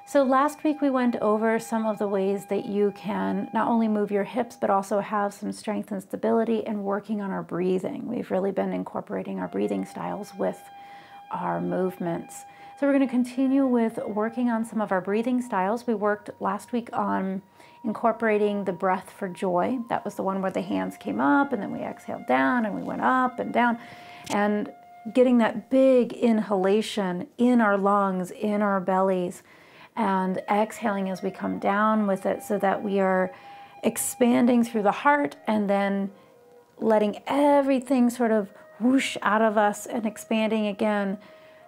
So last week we went over some of the ways that you can not only move your hips, but also have some strength and stability, and working on our breathing. We've really been incorporating our breathing styles with our movements. So we're going to continue with working on some of our breathing styles. We worked last week on incorporating the breath for joy. That was the one where the hands came up and then we exhaled down and we went up and down, and getting that big inhalation in our lungs, in our bellies, and exhaling as we come down with it, so that we are expanding through the heart and then letting everything sort of whoosh out of us and expanding again,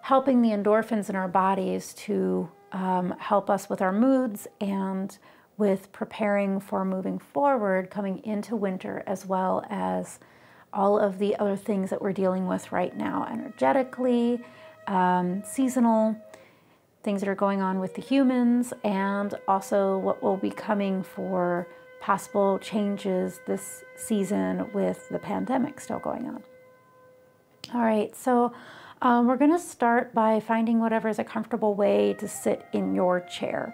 helping the endorphins in our bodies to help us with our moods and with preparing for moving forward, coming into winter, as well as all of the other things that we're dealing with right now, energetically, seasonal, things that are going on with the humans, and also what will be coming for possible changes this season with the pandemic still going on. All right, so we're going to start by finding whatever is a comfortable way to sit in your chair.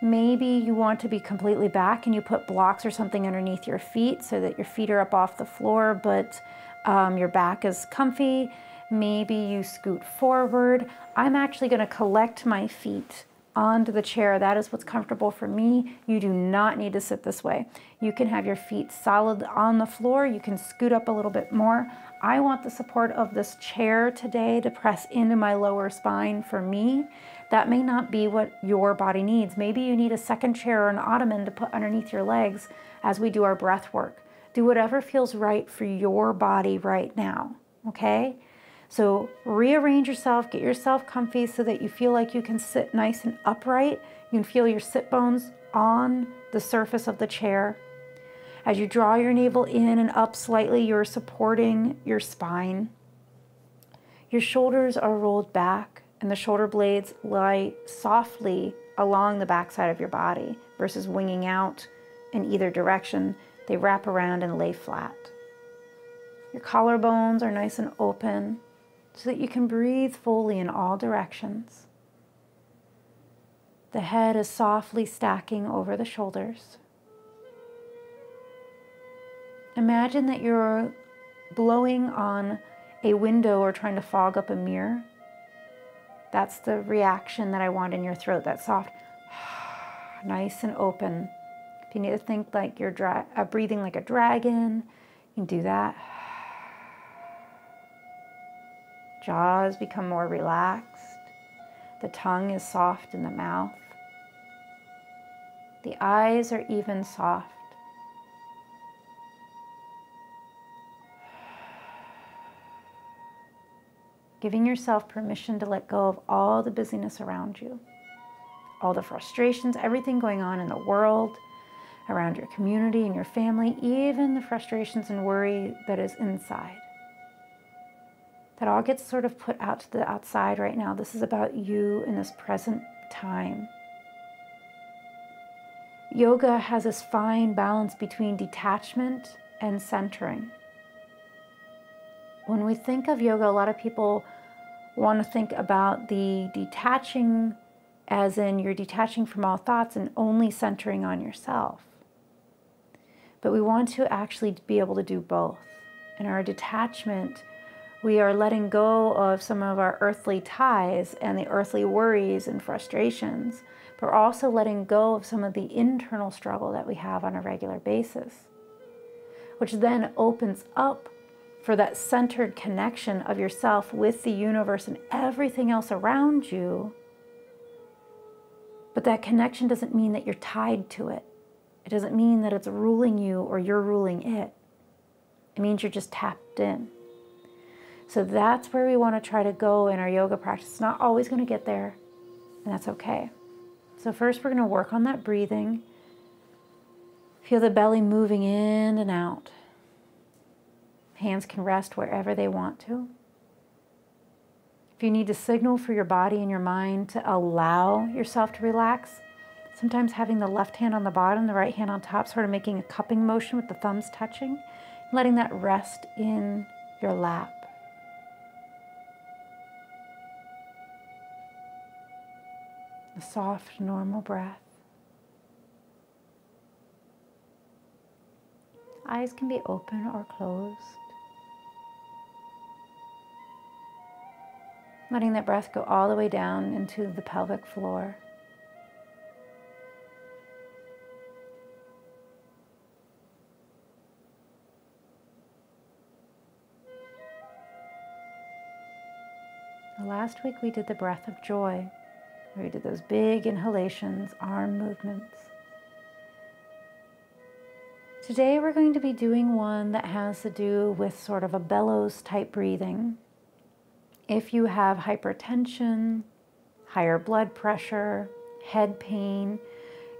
Maybe you want to be completely back and you put blocks or something underneath your feet so that your feet are up off the floor, but your back is comfy. Maybe you scoot forward. I'm actually going to collect my feet onto the chair. That is what's comfortable for me. You do not need to sit this way. You can have your feet solid on the floor. You can scoot up a little bit more. I want the support of this chair today to press into my lower spine for me. That may not be what your body needs. Maybe you need a second chair or an ottoman to put underneath your legs as we do our breath work. Do whatever feels right for your body right now, okay? So rearrange yourself, get yourself comfy so that you feel like you can sit nice and upright. You can feel your sit bones on the surface of the chair. As you draw your navel in and up slightly, you're supporting your spine. Your shoulders are rolled back and the shoulder blades lie softly along the backside of your body versus winging out in either direction. They wrap around and lay flat. Your collarbones are nice and open, so that you can breathe fully in all directions. The head is softly stacking over the shoulders. Imagine that you're blowing on a window or trying to fog up a mirror. That's the reaction that I want in your throat, that soft, nice and open. If you need to think like you're breathing like a dragon, you can do that. Jaws become more relaxed. The tongue is soft in the mouth. The eyes are even soft. Giving yourself permission to let go of all the busyness around you, all the frustrations, everything going on in the world, around your community and your family, even the frustrations and worry that is inside. That all gets sort of put out to the outside right now. This is about you in this present time. Yoga has this fine balance between detachment and centering. When we think of yoga, a lot of people want to think about the detaching as in you're detaching from all thoughts and only centering on yourself. But we want to actually be able to do both. In our detachment, we are letting go of some of our earthly ties and the earthly worries and frustrations, but we're also letting go of some of the internal struggle that we have on a regular basis, which then opens up for that centered connection of yourself with the universe and everything else around you. But that connection doesn't mean that you're tied to it. It doesn't mean that it's ruling you or you're ruling it. It means you're just tapped in. So that's where we want to try to go in our yoga practice. It's not always going to get there, and that's okay. So first we're going to work on that breathing. Feel the belly moving in and out. Hands can rest wherever they want to. If you need to signal for your body and your mind to allow yourself to relax, sometimes having the left hand on the bottom, the right hand on top, sort of making a cupping motion with the thumbs touching, letting that rest in your lap. A soft, normal breath. Eyes can be open or closed. Letting that breath go all the way down into the pelvic floor. Last week we did the breath of joy. We did those big inhalations, arm movements. Today we're going to be doing one that has to do with sort of a bellows type breathing. If you have hypertension, higher blood pressure, head pain,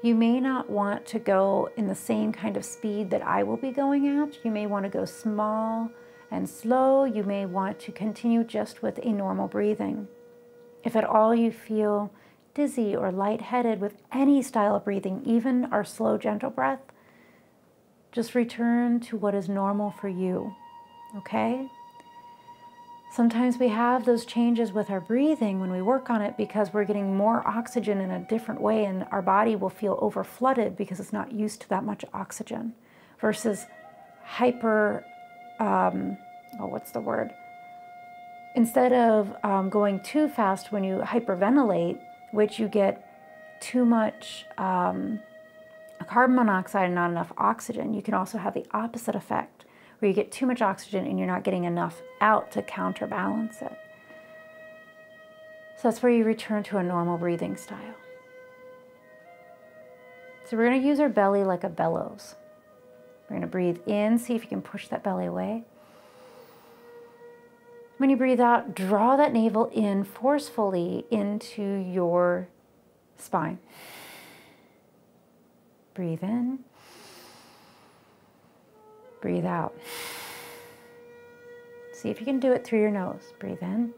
you may not want to go in the same kind of speed that I will be going at. You may want to go small and slow. You may want to continue just with a normal breathing. If at all you feel dizzy or lightheaded with any style of breathing, even our slow, gentle breath, just return to what is normal for you, okay? Sometimes we have those changes with our breathing when we work on it because we're getting more oxygen in a different way, and our body will feel overflooded because it's not used to that much oxygen versus instead of going too fast when you hyperventilate, which you get too much carbon monoxide and not enough oxygen, you can also have the opposite effect, where you get too much oxygen and you're not getting enough out to counterbalance it. So that's where you return to a normal breathing style. So we're going to use our belly like a bellows. We're going to breathe in, see if you can push that belly away. When you breathe out, draw that navel in forcefully into your spine. Breathe in. Breathe out. See if you can do it through your nose. Breathe in.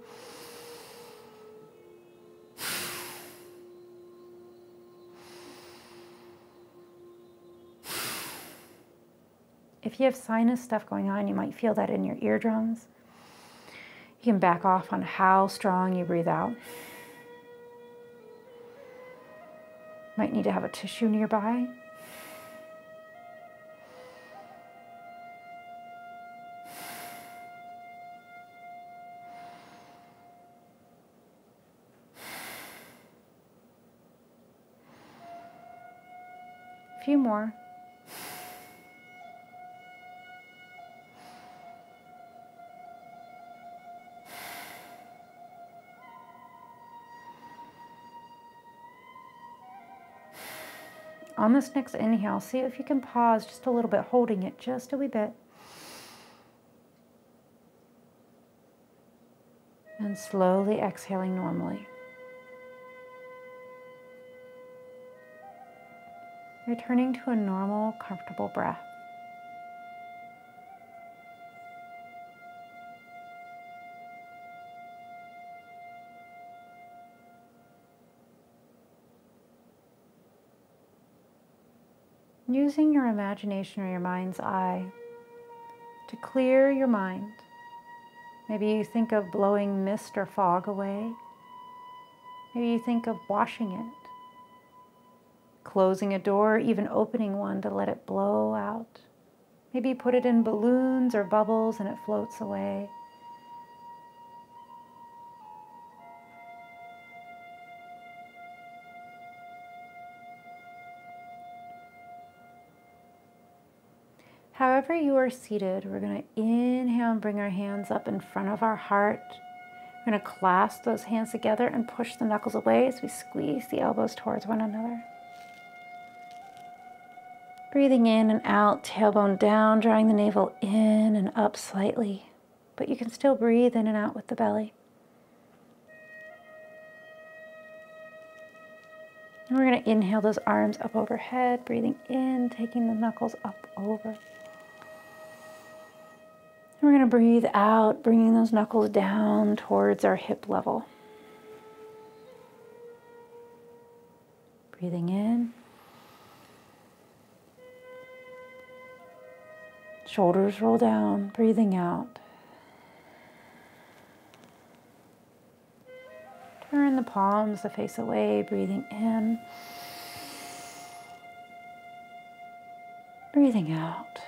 If you have sinus stuff going on, you might feel that in your eardrums. You can back off on how strong you breathe out. Might need to have a tissue nearby. A few more. On this next inhale, see if you can pause just a little bit, holding it just a wee bit. And slowly exhaling normally. Returning to a normal, comfortable breath. Using your imagination or your mind's eye to clear your mind. Maybe you think of blowing mist or fog away. Maybe you think of washing it. Closing a door, even opening one to let it blow out. Maybe you put it in balloons or bubbles and it floats away. However you are seated, we're going to inhale and bring our hands up in front of our heart. We're going to clasp those hands together and push the knuckles away as we squeeze the elbows towards one another. Breathing in and out, tailbone down, drawing the navel in and up slightly. But you can still breathe in and out with the belly. And we're going to inhale those arms up overhead, breathing in, taking the knuckles up over. We're going to breathe out, bringing those knuckles down towards our hip level. Breathing in. Shoulders roll down, breathing out. Turn the palms to face away, breathing in. Breathing out.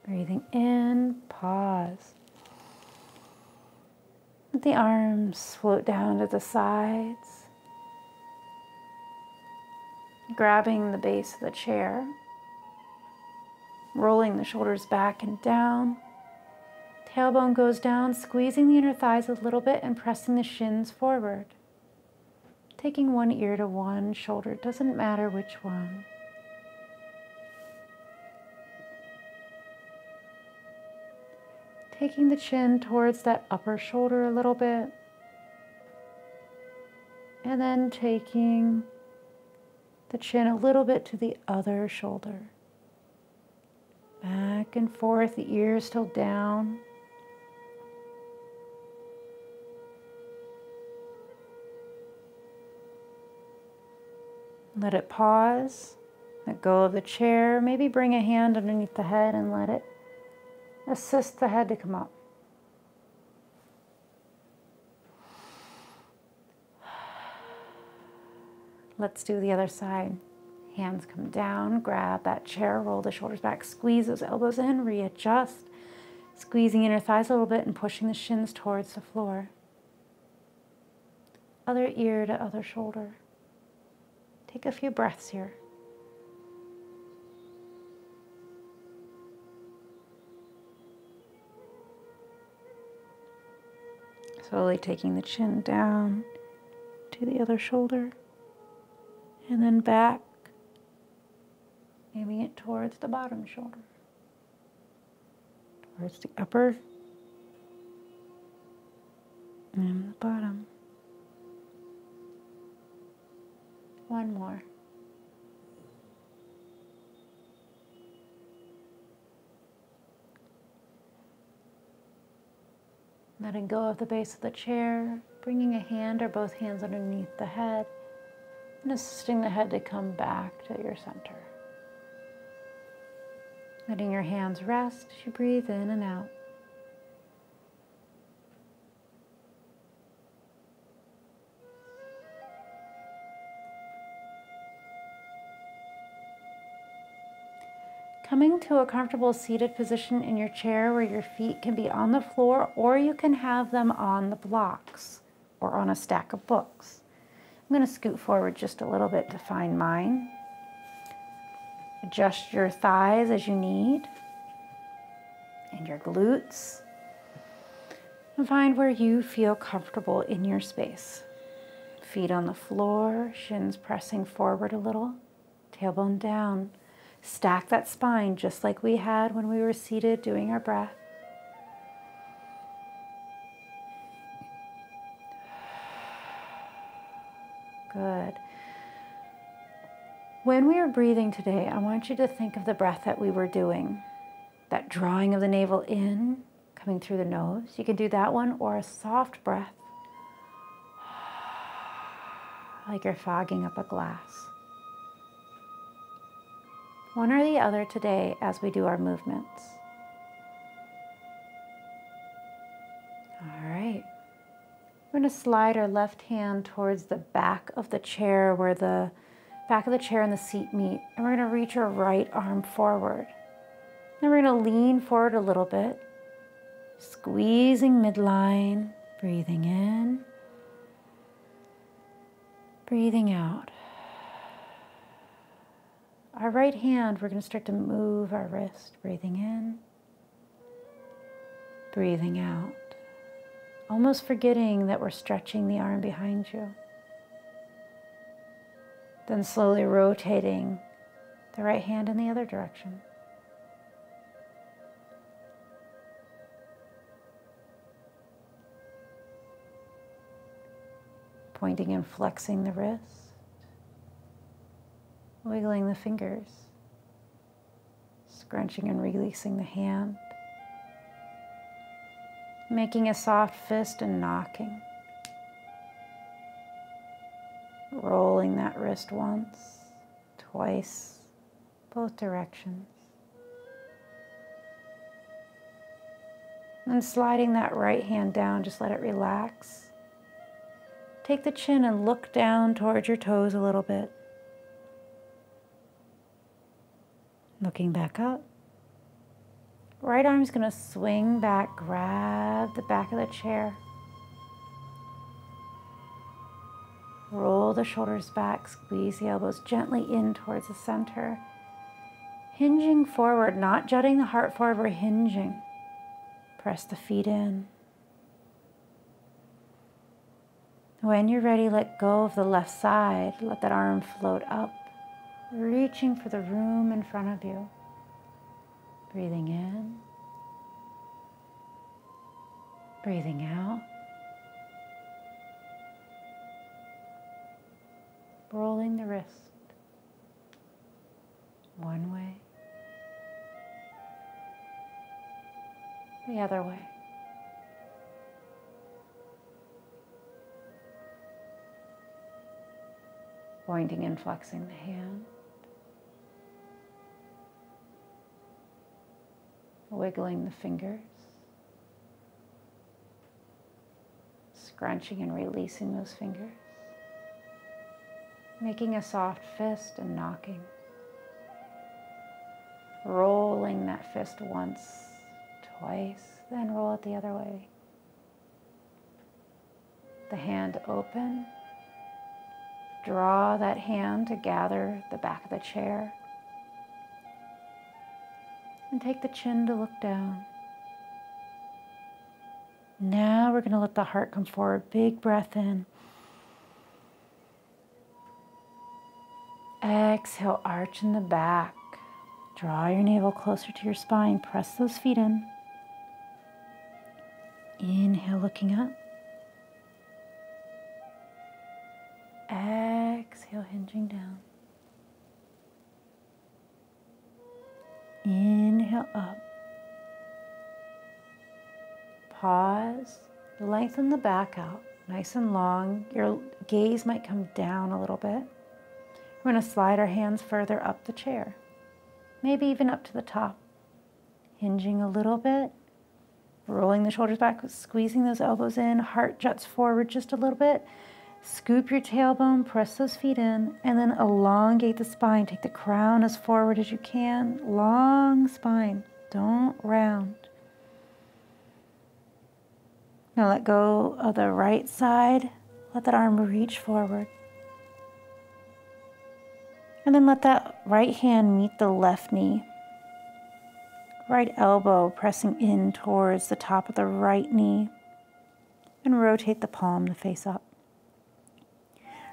Breathing in, pause. Let the arms float down to the sides. Grabbing the base of the chair. Rolling the shoulders back and down. Tailbone goes down, squeezing the inner thighs a little bit and pressing the shins forward. Taking one ear to one shoulder, doesn't matter which one. Taking the chin towards that upper shoulder a little bit. And then taking the chin a little bit to the other shoulder. Back and forth, the ears still down. Let it pause. Let go of the chair. Maybe bring a hand underneath the head and let it assist the head to come up. Let's do the other side. Hands come down, grab that chair, roll the shoulders back, squeeze those elbows in, readjust. Squeezing inner thighs a little bit and pushing the shins towards the floor. Other ear to other shoulder. Take a few breaths here. Slowly taking the chin down to the other shoulder and then back, aiming it towards the bottom shoulder, towards the upper and the bottom. One more. Letting go of the base of the chair, bringing a hand or both hands underneath the head, and assisting the head to come back to your center. Letting your hands rest as you breathe in and out. Coming to a comfortable seated position in your chair where your feet can be on the floor or you can have them on the blocks or on a stack of books. I'm going to scoot forward just a little bit to find mine. Adjust your thighs as you need and your glutes and find where you feel comfortable in your space. Feet on the floor, shins pressing forward a little, tailbone down. Stack that spine just like we had when we were seated doing our breath. Good. When we are breathing today, I want you to think of the breath that we were doing. That drawing of the navel in, coming through the nose. You can do that one or a soft breath, like you're fogging up a glass. One or the other today as we do our movements. All right. We're going to slide our left hand towards the back of the chair where the back of the chair and the seat meet. And we're going to reach our right arm forward. Then we're going to lean forward a little bit, squeezing midline, breathing in, breathing out. Our right hand, we're going to start to move our wrist, breathing in, breathing out. Almost forgetting that we're stretching the arm behind you. Then slowly rotating the right hand in the other direction. Pointing and flexing the wrist. Wiggling the fingers, scrunching and releasing the hand, making a soft fist and knocking, rolling that wrist once, twice, both directions. And sliding that right hand down, just let it relax. Take the chin and look down towards your toes a little bit. Looking back up. Right arm's going to swing back, grab the back of the chair. Roll the shoulders back, squeeze the elbows gently in towards the center. Hinging forward, not jutting the heart forward, we're hinging. Press the feet in. When you're ready, let go of the left side. Let that arm float up, reaching for the room in front of you. Breathing in. Breathing out. Rolling the wrist. One way. The other way. Pointing and flexing the hand. Wiggling the fingers. Scrunching and releasing those fingers. Making a soft fist and knocking. Rolling that fist once, twice, then roll it the other way. The hand open. Draw that hand to gather the back of the chair. And take the chin to look down. Now we're going to let the heart come forward. Big breath in. Exhale, arch in the back. Draw your navel closer to your spine. Press those feet in. Inhale, looking up. Exhale, hinging down. Inhale, up. Pause. Lengthen the back out, nice and long. Your gaze might come down a little bit. We're going to slide our hands further up the chair, maybe even up to the top. Hinging a little bit, rolling the shoulders back, squeezing those elbows in, heart juts forward just a little bit. Scoop your tailbone, press those feet in, and then elongate the spine. Take the crown as forward as you can. Long spine, don't round. Now let go of the right side. Let that arm reach forward. And then let that right hand meet the left knee. Right elbow pressing in towards the top of the right knee. And rotate the palm to face up.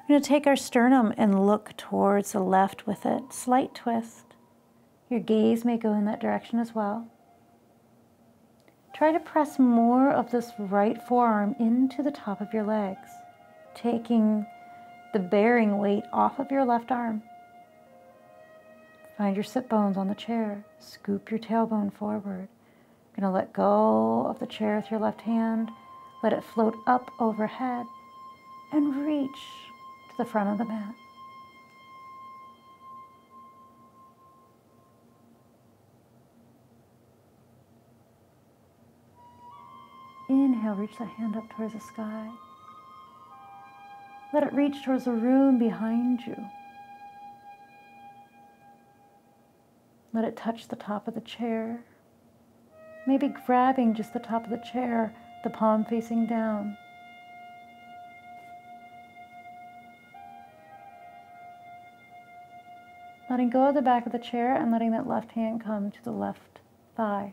We're going to take our sternum and look towards the left with it. Slight twist. Your gaze may go in that direction as well. Try to press more of this right forearm into the top of your legs, taking the bearing weight off of your left arm. Find your sit bones on the chair. Scoop your tailbone forward. You're going to let go of the chair with your left hand. Let it float up overhead and reach to the front of the mat. Inhale, reach the hand up towards the sky. Let it reach towards the room behind you. Let it touch the top of the chair. Maybe grabbing just the top of the chair, the palm facing down. Letting go of the back of the chair and letting that left hand come to the left thigh.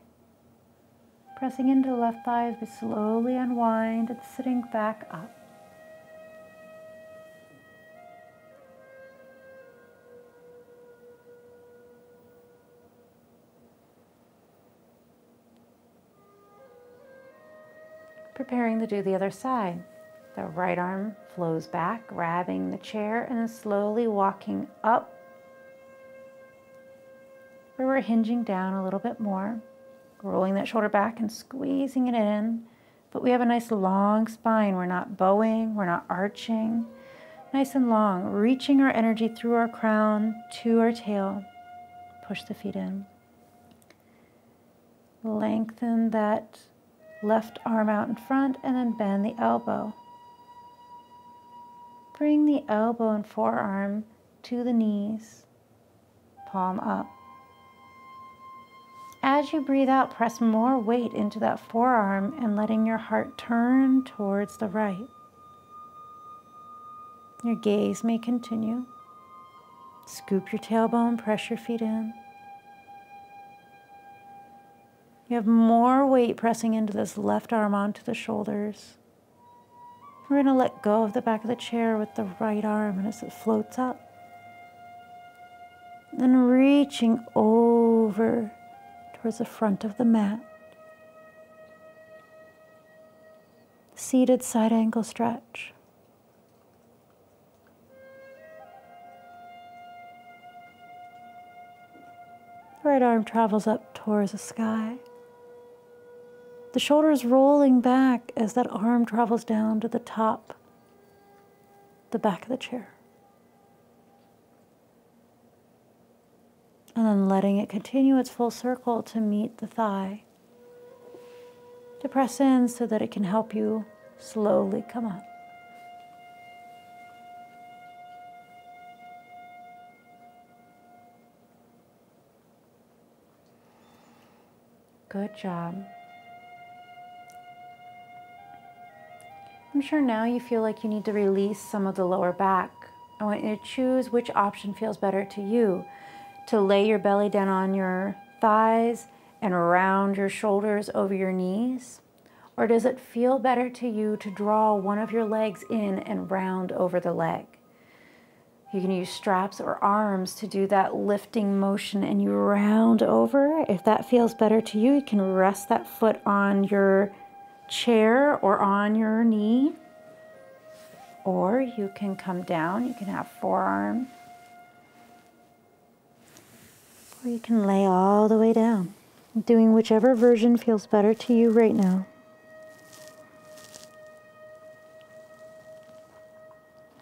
Pressing into the left thigh as we slowly unwind and sitting back up. Preparing to do the other side. The right arm flows back, grabbing the chair and then slowly walking up, where we're hinging down a little bit more. Rolling that shoulder back and squeezing it in. But we have a nice long spine. We're not bowing, we're not arching. Nice and long, reaching our energy through our crown to our tail. Push the feet in. Lengthen that Left arm out in front and then bend the elbow. Bring the elbow and forearm to the knees, palm up. As you breathe out, press more weight into that forearm and letting your heart turn towards the right. Your gaze may continue. Scoop your tailbone, press your feet in. You have more weight pressing into this left arm onto the shoulders. We're going to let go of the back of the chair with the right arm and as it floats up. Then reaching over towards the front of the mat. Seated side angle stretch. Right arm travels up towards the sky. The shoulders rolling back as that arm travels down to the top, the back of the chair. And then letting it continue its full circle to meet the thigh. To press in so that it can help you slowly come up. Good job. I'm sure now you feel like you need to release some of the lower back. I want you to choose which option feels better to you. To lay your belly down on your thighs and round your shoulders over your knees? Or does it feel better to you to draw one of your legs in and round over the leg? You can use straps or arms to do that lifting motion and you round over. If that feels better to you, you can rest that foot on your chair or on your knee. Or you can come down, you can have forearm. Or you can lay all the way down, doing whichever version feels better to you right now.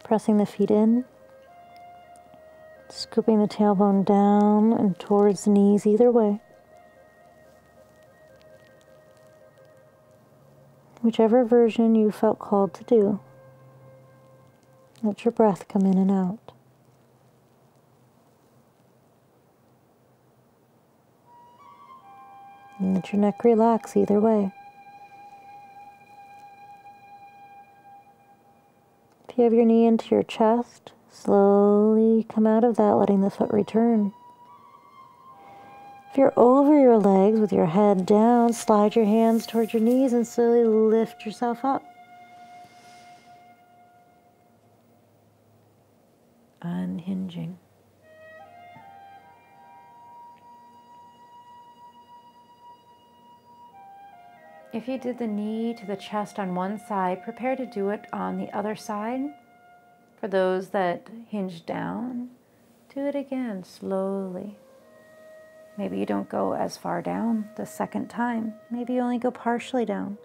Pressing the feet in, scooping the tailbone down and towards the knees either way. Whichever version you felt called to do. Let your breath come in and out. And let your neck relax either way. If you have your knee into your chest, slowly come out of that, letting the foot return. If you're over your legs with your head down, slide your hands towards your knees and slowly lift yourself up. Unhinging. If you did the knee to the chest on one side, prepare to do it on the other side. For those that hinge down, do it again slowly. Maybe you don't go as far down the second time. Maybe you only go partially down.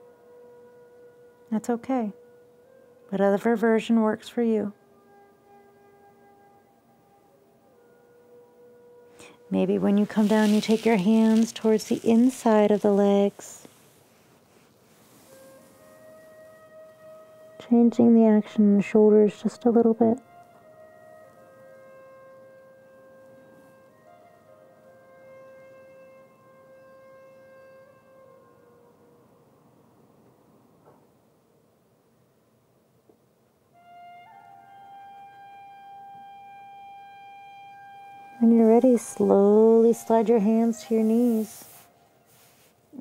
That's okay. Whatever version works for you. Maybe when you come down, you take your hands towards the inside of the legs. Changing the action in the shoulders just a little bit. When you're ready, slowly slide your hands to your knees.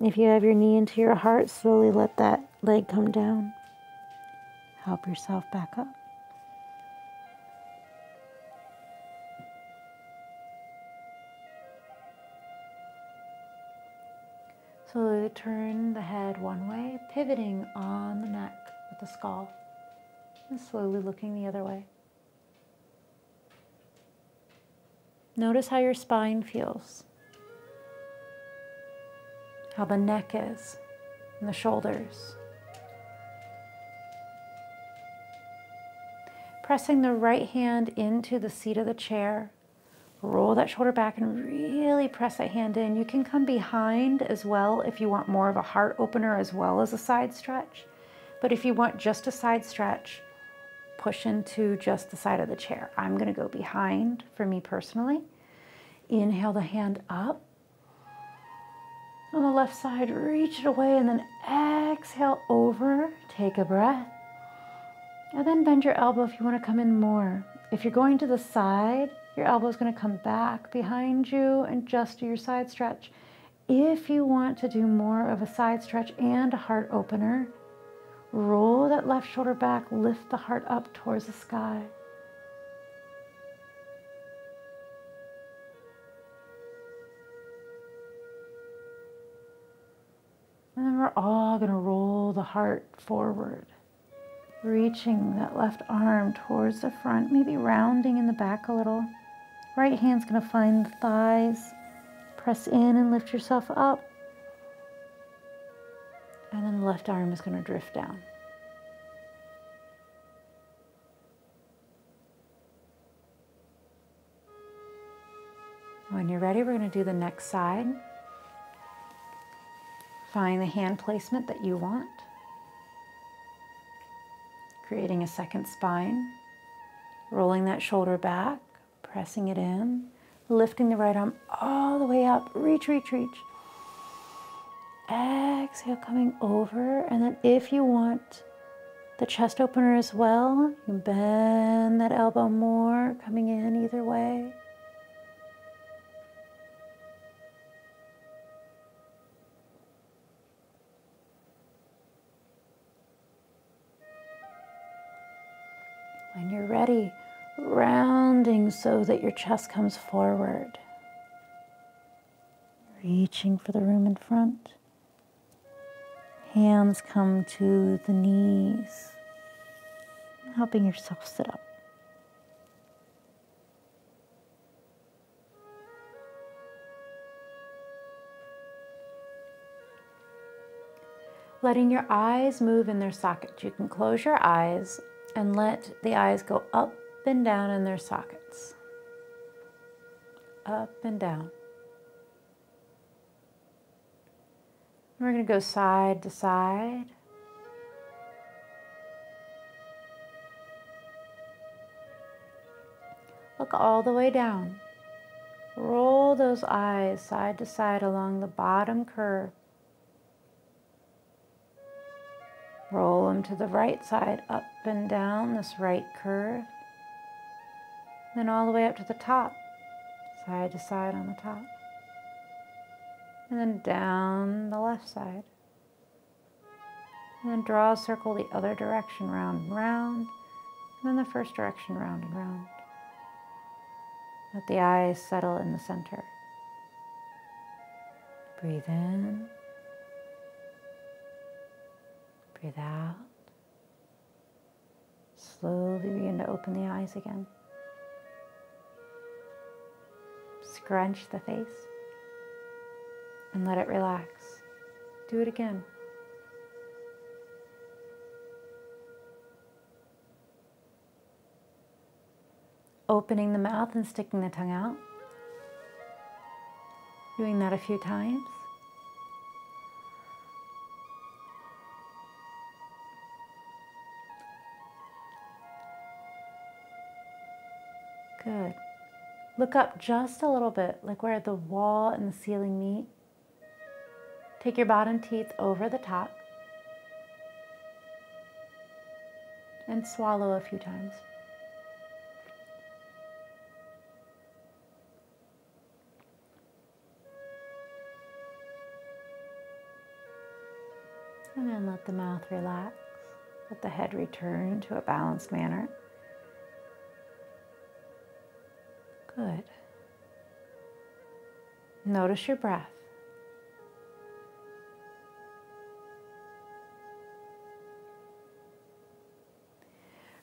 If you have your knee into your heart, slowly let that leg come down. Help yourself back up. Slowly turn the head one way, pivoting on the neck with the skull, and slowly looking the other way. Notice how your spine feels, how the neck is, and the shoulders. Pressing the right hand into the seat of the chair, Roll that shoulder back and really press that hand in. You can come behind as well if you want more of a heart opener as well as a side stretch. But if you want just a side stretch, push into just the side of the chair. I'm going to go behind for me personally. Inhale the hand up. On the left side, reach it away and then exhale over. Take a breath. And then bend your elbow if you want to come in more. If you're going to the side, your elbow is going to come back behind you and just do your side stretch. If you want to do more of a side stretch and a heart opener, roll that left shoulder back, lift the heart up towards the sky. And then we're all going to roll the heart forward, reaching that left arm towards the front, maybe rounding in the back a little. Right hand's going to find the thighs. Press in and lift yourself up. And then the left arm is going to drift down. When you're ready, we're going to do the next side. Find the hand placement that you want. Creating a second spine. Rolling that shoulder back, pressing it in. Lifting the right arm all the way up. Reach, reach, reach. Exhale, coming over. And then if you want the chest opener as well, you can bend that elbow more, coming in either way. When you're ready, rounding so that your chest comes forward. Reaching for the room in front. Hands come to the knees, helping yourself sit up. Letting your eyes move in their sockets. You can close your eyes and let the eyes go up and down in their sockets. Up and down. We're going to go side to side. Look all the way down. Roll those eyes side to side along the bottom curve. Roll them to the right side, up and down this right curve. Then all the way up to the top, side to side on the top. And then down the left side. And then draw a circle the other direction, round and round. And then the first direction, round and round. Let the eyes settle in the center. Breathe in. Breathe out. Slowly begin to open the eyes again. Scrunch the face and let it relax. Do it again. Opening the mouth and sticking the tongue out. Doing that a few times. Good. Look up just a little bit, like where the wall and the ceiling meet. Take your bottom teeth over the top. And swallow a few times. And then let the mouth relax. Let the head return to a balanced manner. Good. Notice your breath.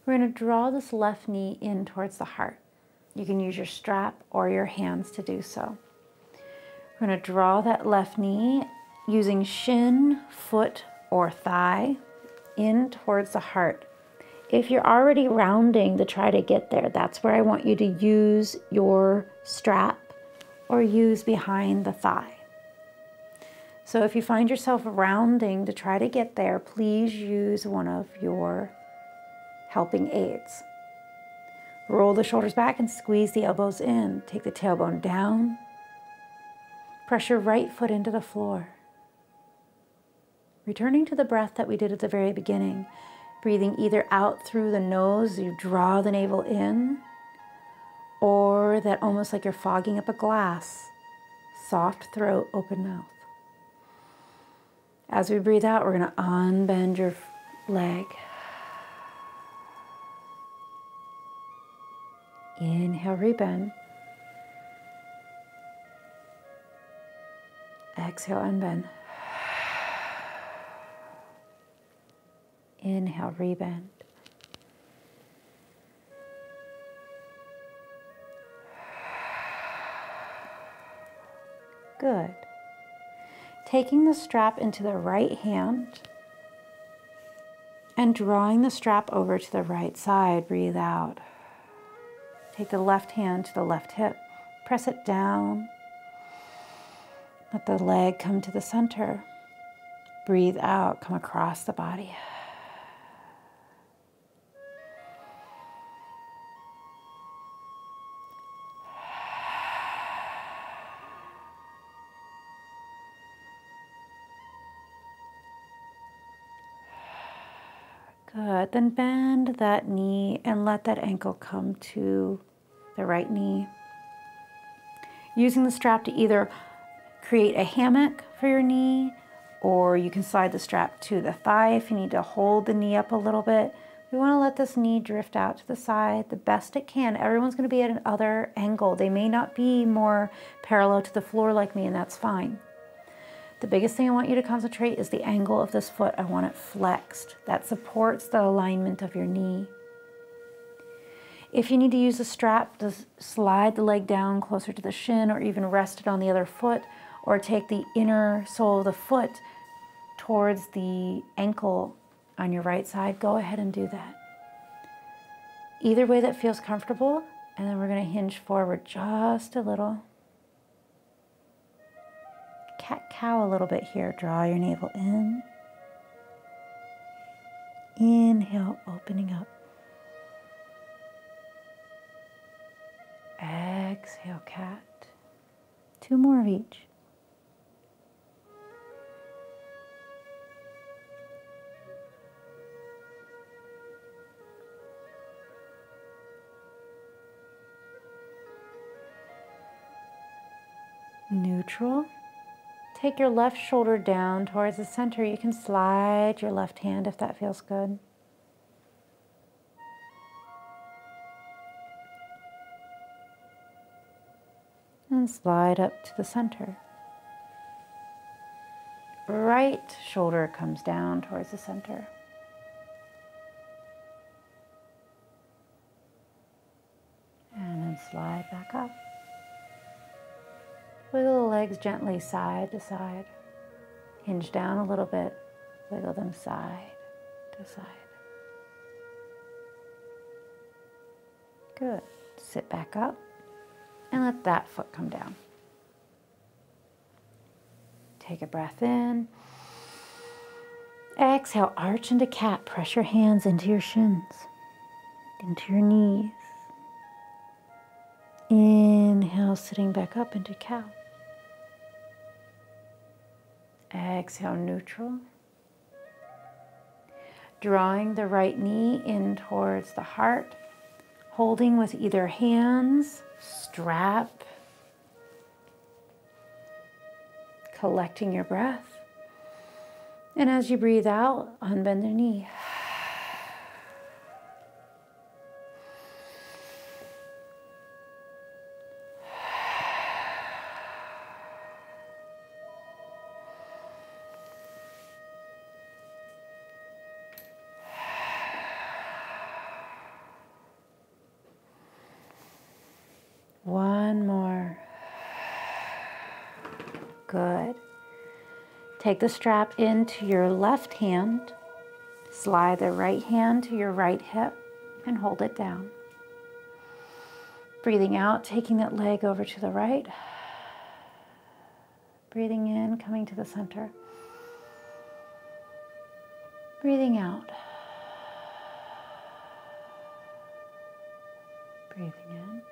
We're going to draw this left knee in towards the heart. You can use your strap or your hands to do so. We're going to draw that left knee using shin, foot, or thigh in towards the heart. If you're already rounding to try to get there, that's where I want you to use your strap or use behind the thigh. So if you find yourself rounding to try to get there, please use one of your helping aids. Roll the shoulders back and squeeze the elbows in. Take the tailbone down. Press your right foot into the floor. Returning to the breath that we did at the very beginning, breathing either out through the nose, you draw the navel in, or that almost like you're fogging up a glass, soft throat, open mouth. As we breathe out, we're going to unbend your leg. Inhale, rebend. Exhale, unbend. Inhale, rebend. Good. Taking the strap into the right hand and drawing the strap over to the right side, breathe out. Take the left hand to the left hip, press it down. Let the leg come to the center. Breathe out, come across the body. Good. Then bend that knee and let that ankle come to the right knee. Using the strap to either create a hammock for your knee, or you can slide the strap to the thigh if you need to hold the knee up a little bit. We want to let this knee drift out to the side the best it can. Everyone's going to be at another angle. They may not be more parallel to the floor like me, and that's fine. The biggest thing I want you to concentrate is the angle of this foot. I want it flexed. That supports the alignment of your knee. If you need to use a strap to slide the leg down closer to the shin, or even rest it on the other foot, or take the inner sole of the foot towards the ankle on your right side, go ahead and do that. Either way that feels comfortable, and then we're going to hinge forward just a little. Cat-cow a little bit here. Draw your navel in. Inhale, opening up. Exhale, cat. 2 more of each. Neutral. Take your left shoulder down towards the center. You can slide your left hand if that feels good. And slide up to the center. Right shoulder comes down towards the center. And then slide back up. Wiggle the legs gently side to side. Hinge down a little bit. Wiggle them side to side. Good. Sit back up and let that foot come down. Take a breath in. Exhale, arch into cat. Press your hands into your shins, into your knees. Inhale, sitting back up into cow. Exhale, neutral. Drawing the right knee in towards the heart, holding with either hands, strap, collecting your breath. And as you breathe out, unbend the knee. One more. Good. Take the strap into your left hand. Slide the right hand to your right hip and hold it down. Breathing out, taking that leg over to the right. Breathing in, coming to the center. Breathing out. Breathing in.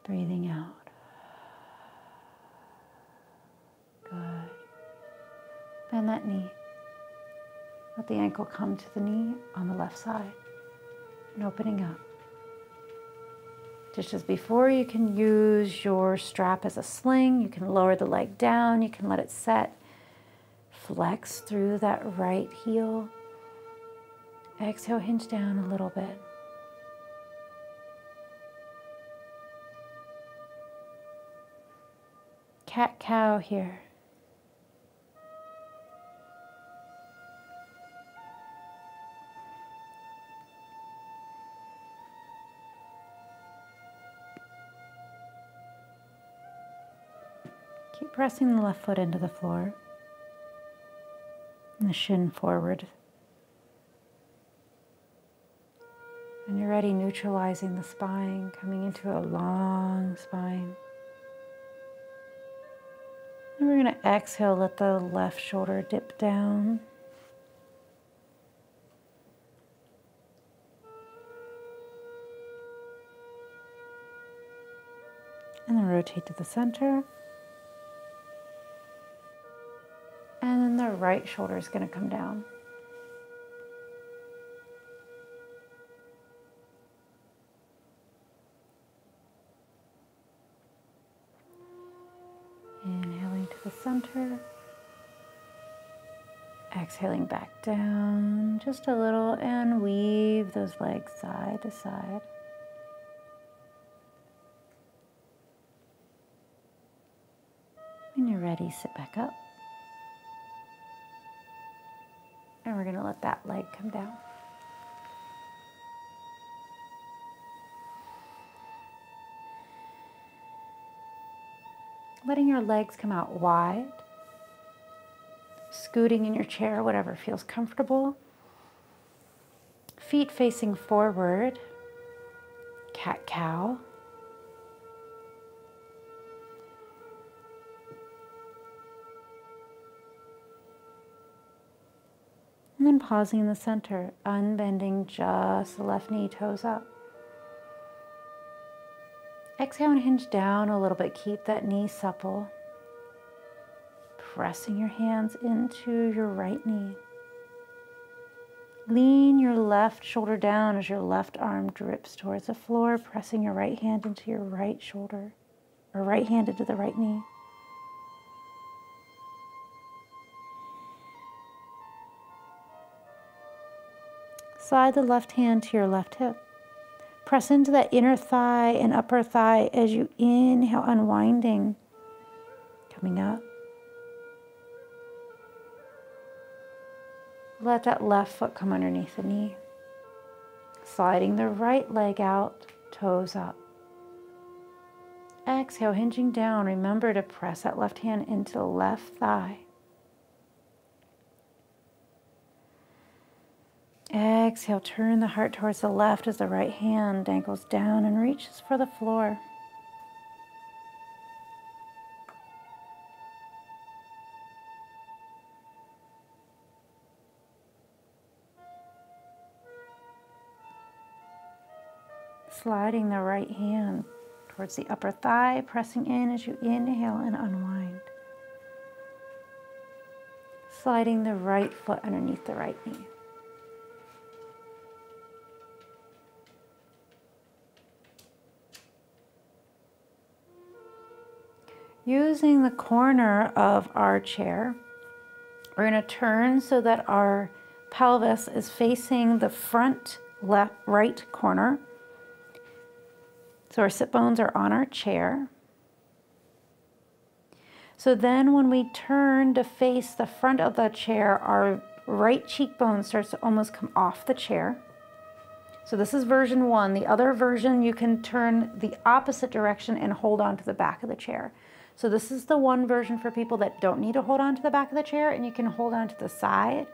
Breathing out. Good. Bend that knee. Let the ankle come to the knee on the left side. And opening up. Just as before, you can use your strap as a sling. You can lower the leg down. You can let it set. Flex through that right heel. Exhale, hinge down a little bit. Cat-cow here. Keep pressing the left foot into the floor and the shin forward. When you're ready, neutralizing the spine, coming into a long spine. And we're going to exhale, let the left shoulder dip down. And then rotate to the center. And then the right shoulder is going to come down. Inhaling to the center. Exhaling back down just a little and weave those legs side to side. When you're ready, sit back up. And we're going to let that leg come down. Letting your legs come out wide. Scooting in your chair, whatever feels comfortable. Feet facing forward. Cat-cow. And then pausing in the center, unbending just the left knee, toes up. Exhale and hinge down a little bit. Keep that knee supple. Pressing your hands into your right knee. Lean your left shoulder down as your left arm drips towards the floor, pressing your right hand into your right shoulder, or right hand into the right knee. Slide the left hand to your left hip. Press into that inner thigh and upper thigh as you inhale, unwinding, coming up. Let that left foot come underneath the knee. Sliding the right leg out, toes up. Exhale, hinging down. Remember to press that left hand into the left thigh. Exhale, turn the heart towards the left as the right hand dangles down and reaches for the floor. Sliding the right hand towards the upper thigh, pressing in as you inhale and unwind. Sliding the right foot underneath the right knee. Using the corner of our chair, we're going to turn so that our pelvis is facing the front right corner. So our sit bones are on our chair. So then when we turn to face the front of the chair, our right cheekbone starts to almost come off the chair. So this is version 1. The other version, you can turn the opposite direction and hold on to the back of the chair. So this is the one version for people that don't need to hold on to the back of the chair, and you can hold on to the side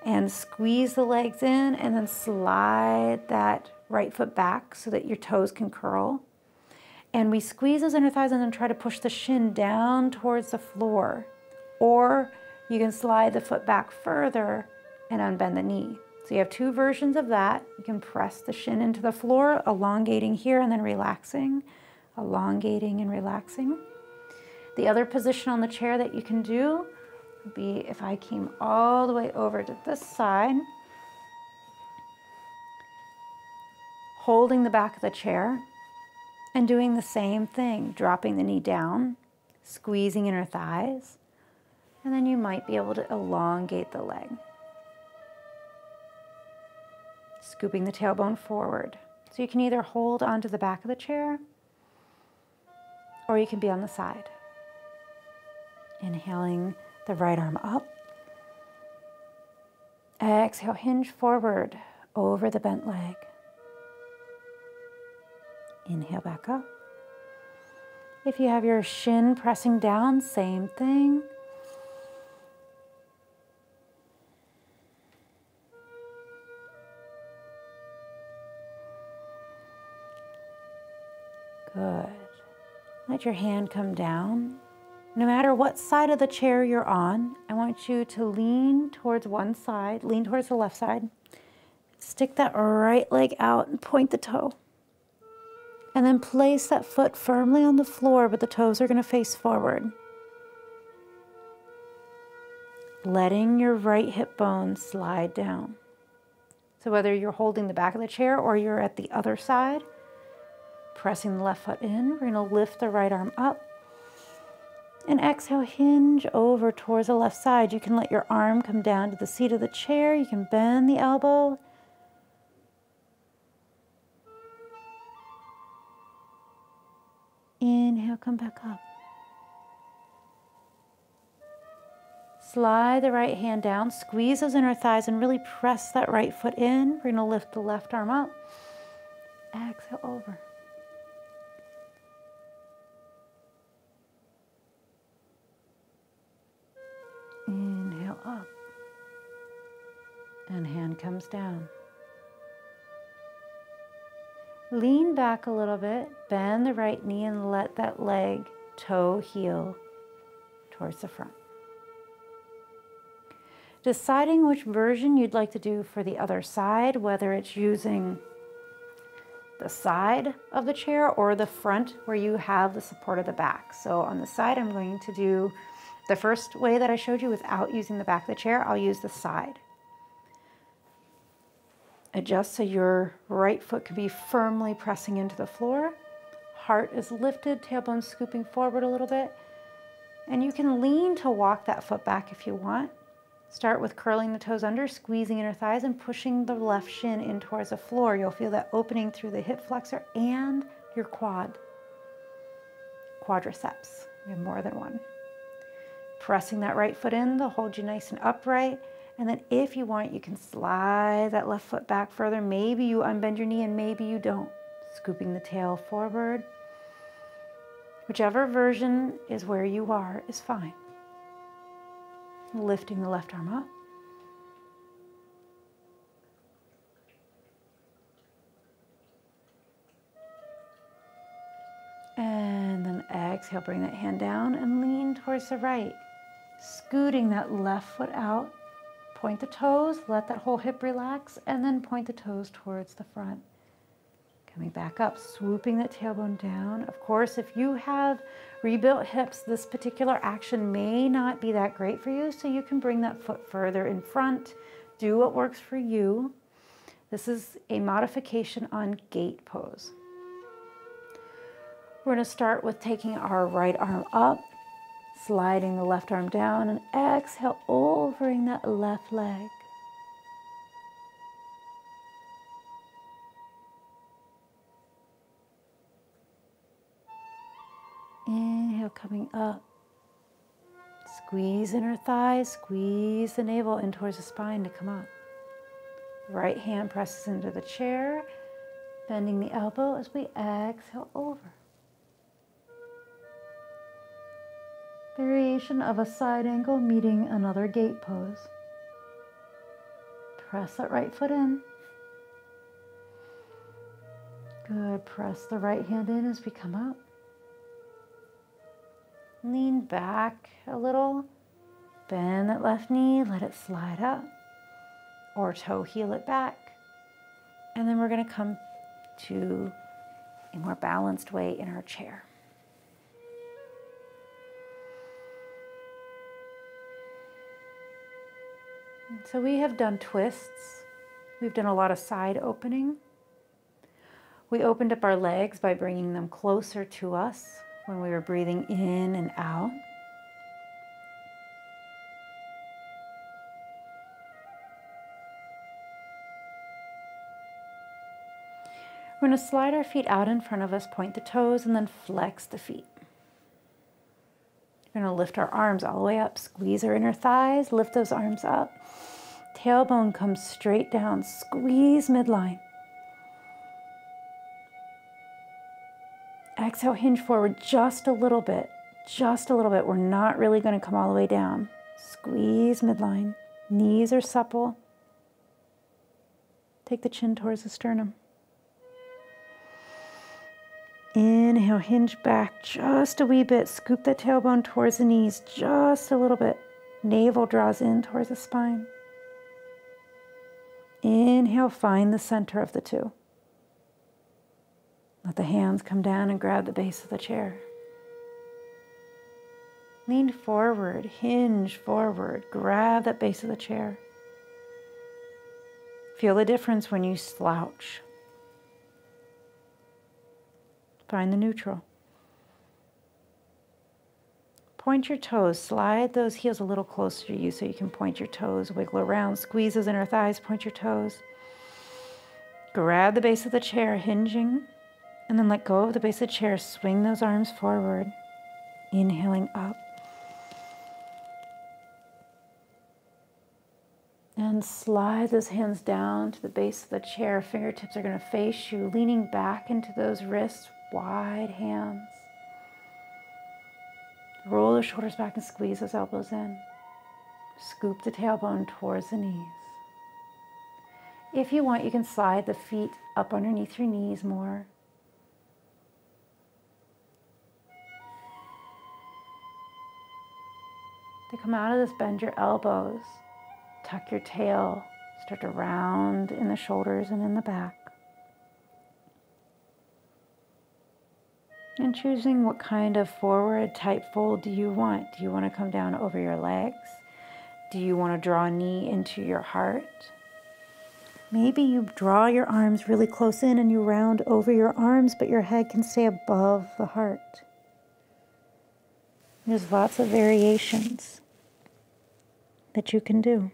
and squeeze the legs in and then slide that right foot back so that your toes can curl. And we squeeze those inner thighs and then try to push the shin down towards the floor. Or you can slide the foot back further and unbend the knee. So you have 2 versions of that. You can press the shin into the floor, elongating here and then relaxing, elongating and relaxing. The other position on the chair that you can do would be if I came all the way over to this side, holding the back of the chair and doing the same thing, dropping the knee down, squeezing inner thighs, and then you might be able to elongate the leg. Scooping the tailbone forward. So you can either hold onto the back of the chair or you can be on the side. Inhaling the right arm up. Exhale, hinge forward over the bent leg. Inhale back up. If you have your shin pressing down, same thing. Good. Let your hand come down. No matter what side of the chair you're on, I want you to lean towards one side, lean towards the left side. Stick that right leg out and point the toe. And then place that foot firmly on the floor, but the toes are going to face forward. Letting your right hip bone slide down. So whether you're holding the back of the chair or you're at the other side, pressing the left foot in, we're going to lift the right arm up. And exhale, hinge over towards the left side. You can let your arm come down to the seat of the chair. You can bend the elbow. Inhale, come back up. Slide the right hand down, squeeze those inner thighs and really press that right foot in. We're going to lift the left arm up. Exhale over. Inhale up. And hand comes down. Lean back a little bit, bend the right knee and let that leg, toe, heel towards the front. Deciding which version you'd like to do for the other side, whether it's using the side of the chair or the front where you have the support of the back. So on the side, I'm going to do the first way that I showed you without using the back of the chair. I'll use the side. Adjust so your right foot can be firmly pressing into the floor. Heart is lifted, tailbone scooping forward a little bit. And you can lean to walk that foot back if you want. Start with curling the toes under, squeezing inner thighs, and pushing the left shin in towards the floor. You'll feel that opening through the hip flexor and your quadriceps. We have more than one. Pressing that right foot in, they'll hold you nice and upright. And then if you want, you can slide that left foot back further. Maybe you unbend your knee and maybe you don't. Scooping the tail forward. Whichever version is where you are is fine. Lifting the left arm up. And then exhale, bring that hand down and lean towards the right. Scooting that left foot out. Point the toes, let that whole hip relax, and then point the toes towards the front. Coming back up, swooping that tailbone down. Of course, if you have rebuilt hips, this particular action may not be that great for you, so you can bring that foot further in front. Do what works for you. This is a modification on gate pose. We're going to start with taking our right arm up, sliding the left arm down, and exhale, overing that left leg. Inhale, coming up. Squeeze inner thighs, squeeze the navel in towards the spine to come up. Right hand presses into the chair, bending the elbow as we exhale over. Variation of a side angle meeting another gate pose. Press that right foot in. Good. Press the right hand in as we come up. Lean back a little. Bend that left knee. Let it slide up. Or toe heel it back. And then we're going to come to a more balanced way in our chair. So we have done twists. We've done a lot of side opening. We opened up our legs by bringing them closer to us when we were breathing in and out. We're going to slide our feet out in front of us, point the toes, and then flex the feet. We're going to lift our arms all the way up, squeeze our inner thighs, lift those arms up. Tailbone comes straight down, squeeze midline. Exhale, hinge forward just a little bit, just a little bit. We're not really going to come all the way down. Squeeze midline, knees are supple. Take the chin towards the sternum. Inhale, hinge back just a wee bit. Scoop the tailbone towards the knees just a little bit. Navel draws in towards the spine. Inhale, find the center of the two. Let the hands come down and grab the base of the chair. Lean forward, hinge forward, grab that base of the chair. Feel the difference when you slouch. Find the neutral. Point your toes. Slide those heels a little closer to you so you can point your toes. Wiggle around. Squeeze those inner thighs. Point your toes. Grab the base of the chair, hinging. And then let go of the base of the chair. Swing those arms forward. Inhaling up. And slide those hands down to the base of the chair. Fingertips are going to face you, leaning back into those wrists. Wide hands. Roll the shoulders back and squeeze those elbows in. Scoop the tailbone towards the knees. If you want, you can slide the feet up underneath your knees more. To come out of this, bend your elbows. Tuck your tail. Start to round in the shoulders and in the back. And choosing what kind of forward type fold do you want? Do you want to come down over your legs? Do you want to draw a knee into your heart? Maybe you draw your arms really close in and you round over your arms, but your head can stay above the heart. There's lots of variations that you can do.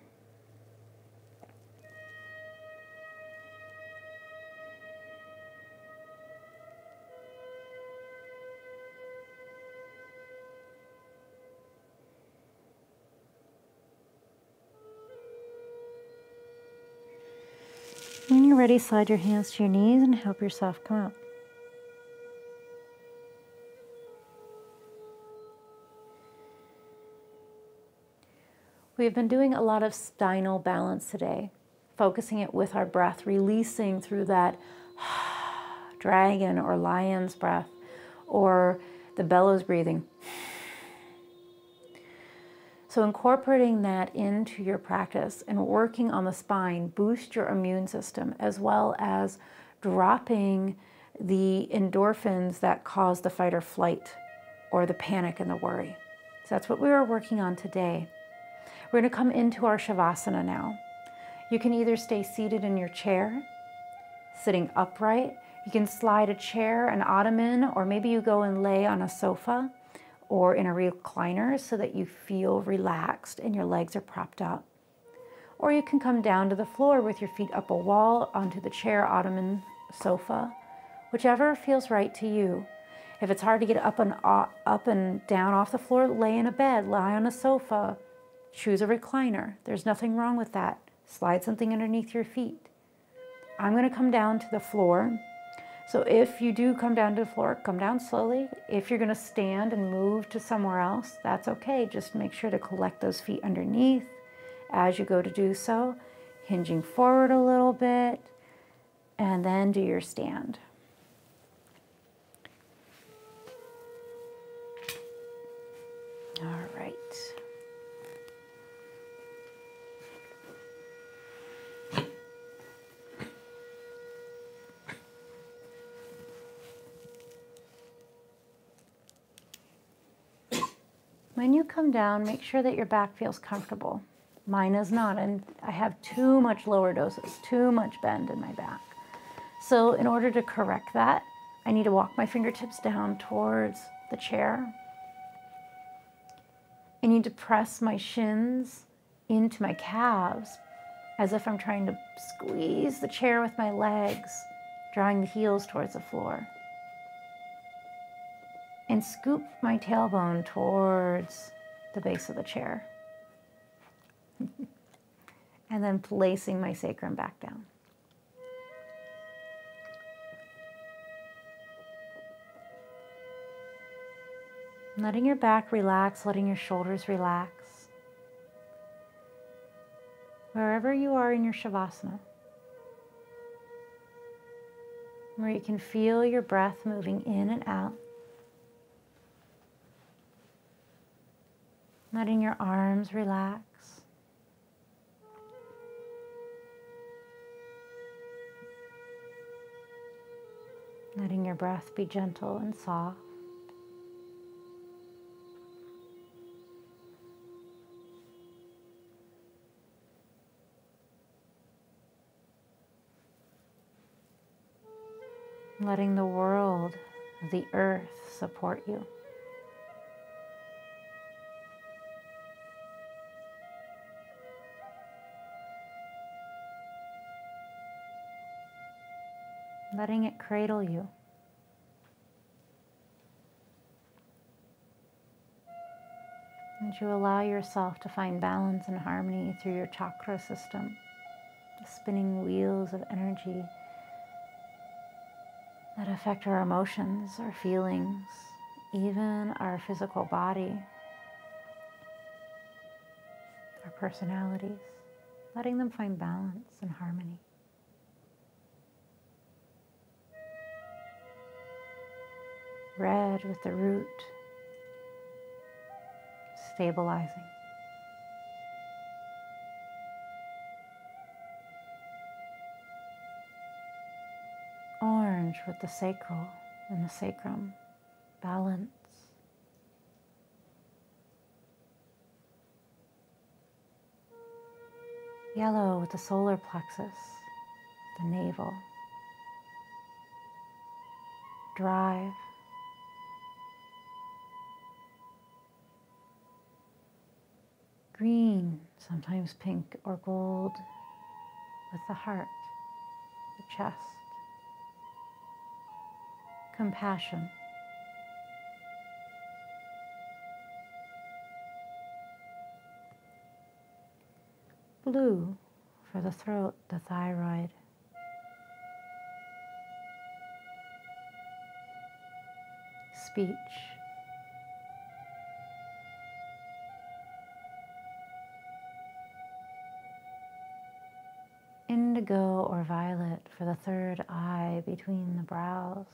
When you're ready, slide your hands to your knees and help yourself come up. We've been doing a lot of spinal balance today, focusing it with our breath, releasing through that dragon or lion's breath, or the bellows breathing. So incorporating that into your practice and working on the spine boost your immune system, as well as dropping the endorphins that cause the fight or flight or the panic and the worry. So that's what we were working on today. We're going to come into our Savasana now. You can either stay seated in your chair, sitting upright. You can slide a chair, an ottoman, or maybe you go and lay on a sofa or in a recliner so that you feel relaxed and your legs are propped up. Or you can come down to the floor with your feet up a wall, onto the chair, ottoman, sofa, whichever feels right to you. If it's hard to get up and down off the floor, lay in a bed, lie on a sofa, choose a recliner. There's nothing wrong with that. Slide something underneath your feet. I'm going to come down to the floor. So if you do come down to the floor, come down slowly. If you're going to stand and move to somewhere else, that's okay. Just make sure to collect those feet underneath as you go to do so, hinging forward a little bit, and then do your stand. All right. When you come down, make sure that your back feels comfortable. Mine is not, and I have too much lower doses, too much bend in my back. So in order to correct that, I need to walk my fingertips down towards the chair. I need to press my shins into my calves as if I'm trying to squeeze the chair with my legs, drawing the heels towards the floor. And scoop my tailbone towards the base of the chair. And then placing my sacrum back down. Letting your back relax, letting your shoulders relax. Wherever you are in your Savasana, where you can feel your breath moving in and out. Letting your arms relax. Letting your breath be gentle and soft. Letting the world, the earth, support you. Letting it cradle you. And you allow yourself to find balance and harmony through your chakra system, the spinning wheels of energy that affect our emotions, our feelings, even our physical body, our personalities, letting them find balance and harmony. Red with the root, stabilizing. Orange with the sacral and the sacrum, balance. Yellow with the solar plexus, the navel. Drive. Green, sometimes pink or gold, with the heart, the chest. Compassion. Blue for the throat, the thyroid. Speech. Indigo or violet for the third eye between the brows.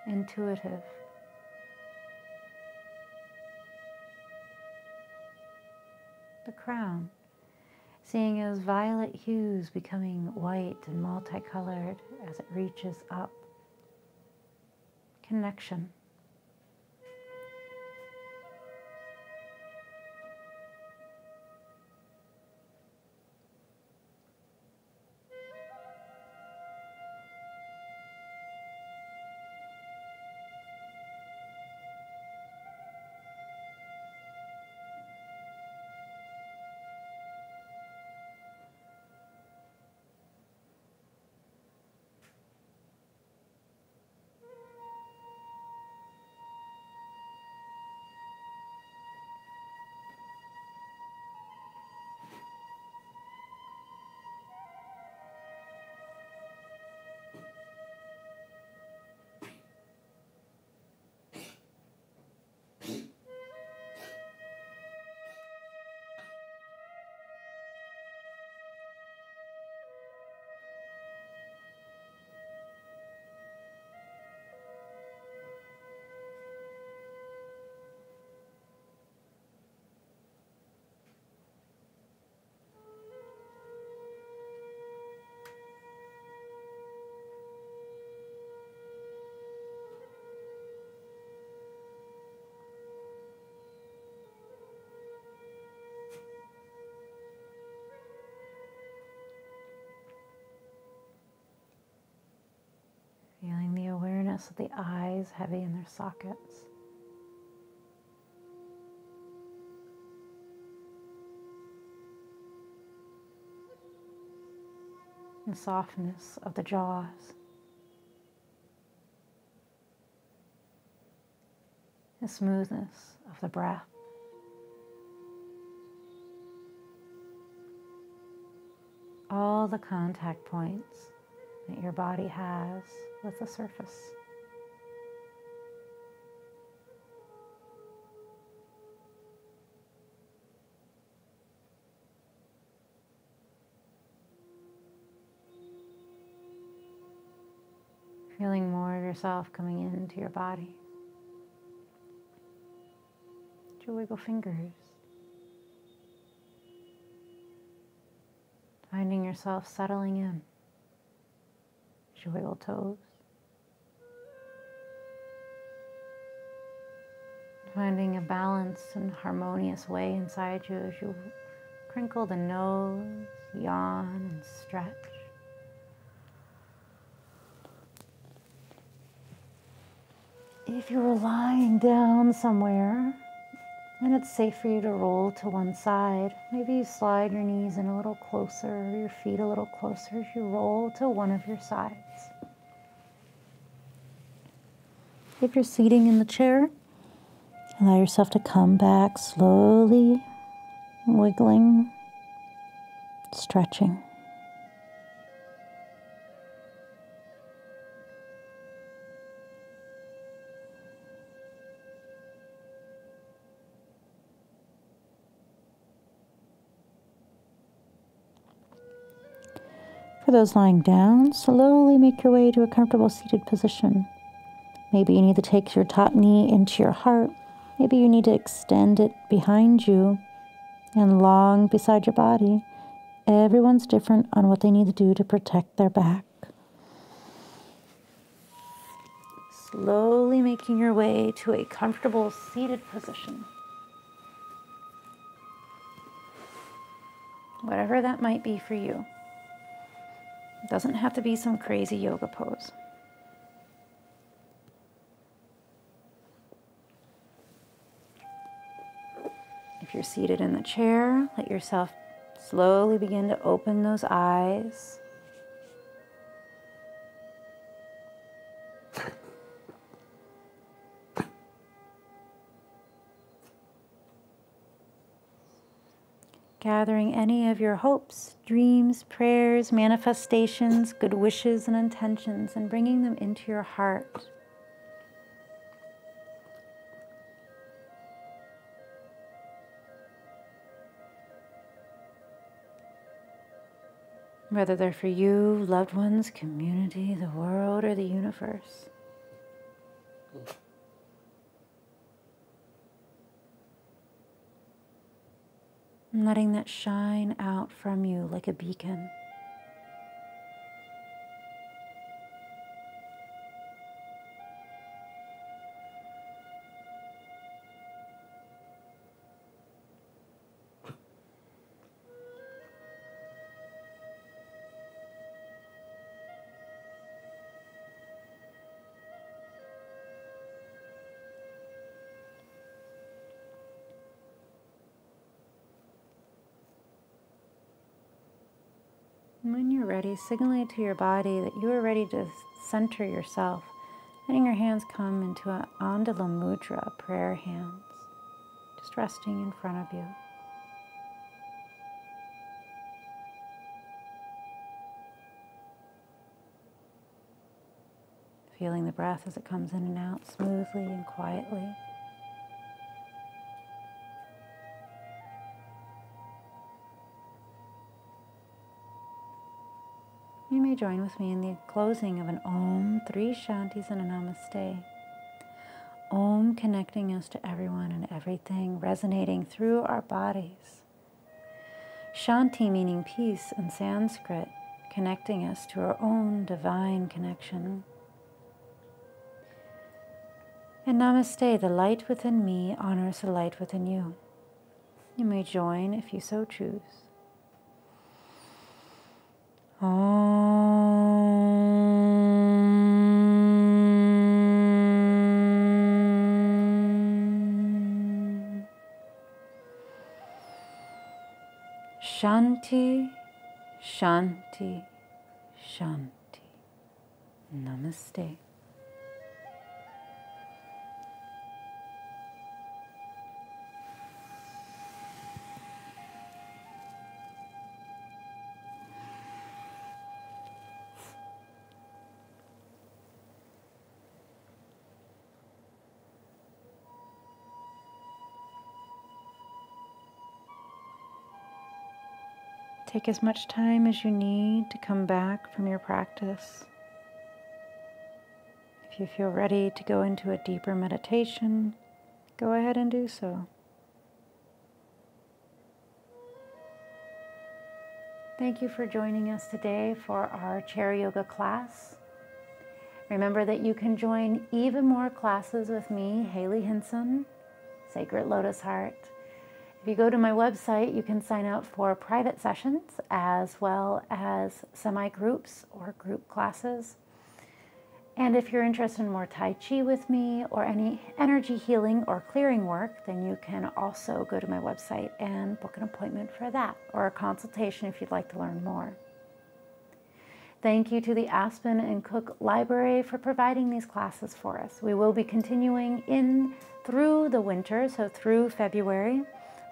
Intuitive. The crown, seeing as violet hues becoming white and multicolored as it reaches up. Connection. softness of the eyes heavy in their sockets. The softness of the jaws. The smoothness of the breath. All the contact points that your body has with the surface. Feeling more of yourself coming into your body. Your wiggle fingers. Finding yourself settling in. As you wiggle toes. Finding a balanced and harmonious way inside you as you crinkle the nose, yawn and stretch. If you were lying down somewhere, and it's safe for you to roll to one side, maybe you slide your knees in a little closer, your feet a little closer as you roll to one of your sides. If you're seating in the chair, allow yourself to come back slowly, wiggling, stretching. For those lying down, slowly make your way to a comfortable seated position. Maybe you need to take your top knee into your heart. Maybe you need to extend it behind you and long beside your body. Everyone's different on what they need to do to protect their back. Slowly making your way to a comfortable seated position. Whatever that might be for you. It doesn't have to be some crazy yoga pose. If you're seated in the chair, let yourself slowly begin to open those eyes. Gathering any of your hopes, dreams, prayers, manifestations, good wishes, and intentions, and bringing them into your heart. Whether they're for you, loved ones, community, the world, or the universe. And letting that shine out from you like a beacon. When you're ready, signal to your body that you are ready to center yourself, letting your hands come into an Andala Mudra, prayer hands, just resting in front of you. Feeling the breath as it comes in and out smoothly and quietly. You may join with me in the closing of an Om, 3 Shantis and a Namaste. Om connecting us to everyone and everything, resonating through our bodies. Shanti meaning peace in Sanskrit, connecting us to our own divine connection. And Namaste, the light within me honors the light within you. You may join if you so choose. Om. Shanti, Shanti, Shanti. Namaste. Take as much time as you need to come back from your practice. If you feel ready to go into a deeper meditation, go ahead and do so. Thank you for joining us today for our chair yoga class. Remember that you can join even more classes with me, Haley Hinson, Sacred Lotus Heart. If you go to my website, you can sign up for private sessions as well as semi-groups or group classes. And if you're interested in more Tai Chi with me or any energy healing or clearing work, then you can also go to my website and book an appointment for that, or a consultation if you'd like to learn more. Thank you to the Aspen and Cook Library for providing these classes for us. We will be continuing through the winter, so through February.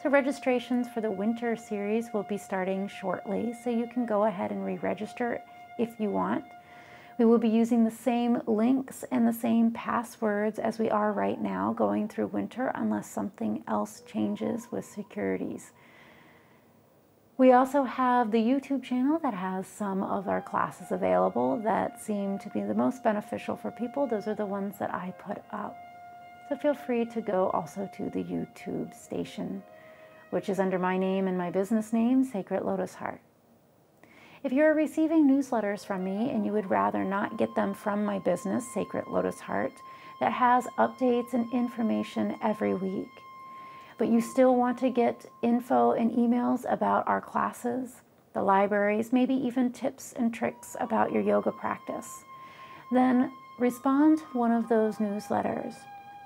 So registrations for the winter series will be starting shortly, so you can go ahead and re-register if you want. We will be using the same links and the same passwords as we are right now going through winter, unless something else changes with securities. We also have the YouTube channel that has some of our classes available that seem to be the most beneficial for people. Those are the ones that I put up. So feel free to go also to the YouTube station, which is under my name and my business name, Sacred Lotus Heart. If you're receiving newsletters from me and you would rather not get them from my business, Sacred Lotus Heart, that has updates and information every week, but you still want to get info and emails about our classes, the libraries, maybe even tips and tricks about your yoga practice, then respond to one of those newsletters.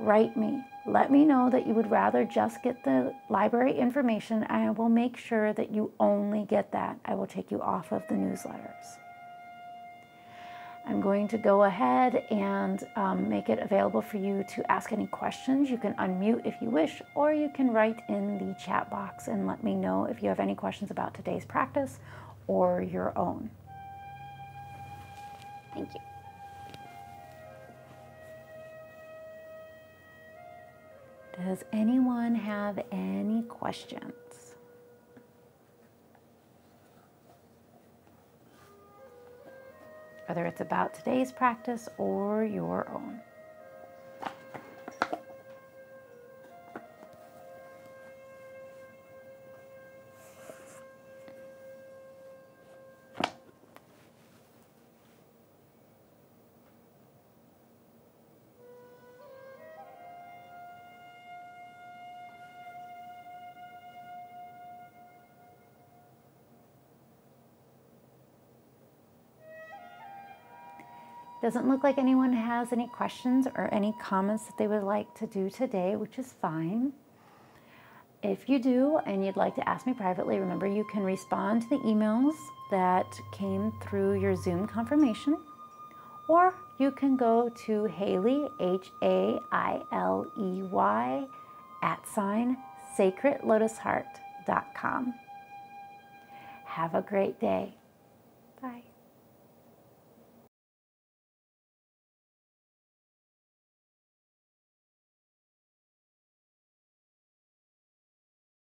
Write me. Let me know that you would rather just get the library information, and I will make sure that you only get that. I will take you off of the newsletters. I'm going to go ahead and make it available for you to ask any questions. You can unmute if you wish, or you can write in the chat box and let me know if you have any questions about today's practice or your own. Thank you. Does anyone have any questions? Whether it's about today's practice or your own. Doesn't look like anyone has any questions or any comments that they would like to do today, which is fine. If you do and you'd like to ask me privately, remember you can respond to the emails that came through your Zoom confirmation, or you can go to Haley, Hailey, @sacredlotusheart.com. Have a great day. Bye.